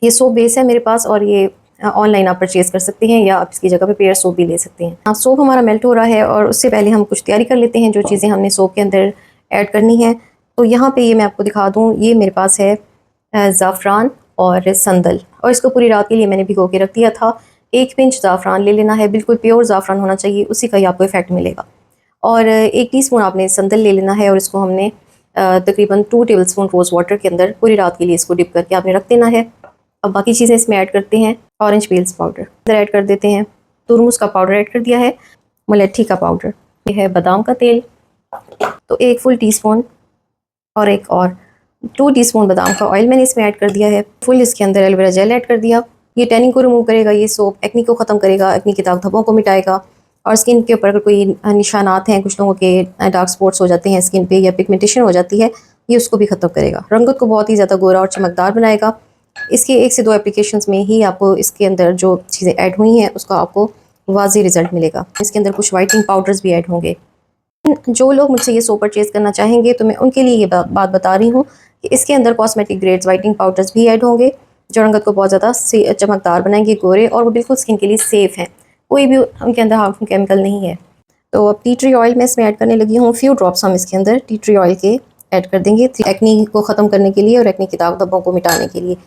ये soap base है मेरे पास और ये ऑनलाइन आप परचेज़ कर सकते हैं या आप इसकी जगह पे पेयर सोप भी ले सकते हैं। अब सोप हमारा मेल्ट हो रहा है और उससे पहले हम कुछ तैयारी कर लेते हैं जो चीज़ें हमने सोप के अंदर ऐड करनी है। तो यहाँ पे ये मैं आपको दिखा दूँ, ये मेरे पास है ज़ाफ़रान और संदल, और इसको पूरी रात के लिए मैंने भिगो के रख दिया था। 1 पिंच ज़ाफ़रान ले लेना है, बिल्कुल प्योर ज़ाफ़रान होना चाहिए, उसी का ही आपको इफ़ेक्ट मिलेगा। और 1 टीस्पून आपने संदल ले लेना है और इसको हमने तकरीबन 2 टेबलस्पून रोज़ वाटर के अंदर पूरी रात के लिए इसको डिप करके आपने रख देना है। अब बाकी चीज़ें इसमें ऐड करते हैं। ऑरेंज पील्स पाउडर इधर ऐड कर देते हैं, तुरमुज का पाउडर ऐड कर दिया है, मुलट्ठी का पाउडर, ये है बादाम का तेल, तो 1 फुल टीस्पून और एक और 2 टीस्पून बादाम का ऑयल मैंने इसमें ऐड कर दिया है। फुल इसके अंदर एलोवेरा जेल ऐड कर दिया। ये टैनिंग को रिमूव करेगा, ये सोप एक्नी को ख़त्म करेगा, एक्नी के दाग धब्बों को मिटाएगा, और स्किन के ऊपर अगर कोई निशानात हैं, कुछ लोगों के डार्क स्पॉट्स हो जाते हैं स्किन पे या पिगमेंटेशन हो जाती है, ये उसको भी ख़त्म करेगा। रंगत को बहुत ही ज़्यादा गोरा और चमकदार बनाएगा। इसके 1 से 2 एप्लीकेशंस में ही आपको इसके अंदर जो चीज़ें ऐड हुई हैं उसका आपको वाज़ी रिज़ल्ट मिलेगा। इसके अंदर कुछ वाइटनिंग पाउडर्स भी ऐड होंगे। जो लोग मुझसे ये सोप परचेज़ करना चाहेंगे तो मैं उनके लिए ये बात बता रही हूँ कि इसके अंदर कॉस्मेटिक ग्रेड्स वाइटनिंग पाउडर्स भी ऐड होंगे जो रंगत को बहुत ज़्यादा चमकदार बनाएंगे, गोरे, और वो बिल्कुल स्किन के लिए सेफ़ हैं, कोई भी उनके अंदर हार्मफुल केमिकल नहीं है। तो अब टी ट्री ऑयल मैं इसमें ऐड करने लगी हूँ। फ्यू ड्रॉप्स हम इसके अंदर टी ट्री ऑयल के ऐड कर देंगे एक्नी को ख़त्म करने के लिए और एक्नी के दाग धब्बों को मिटाने के लिए।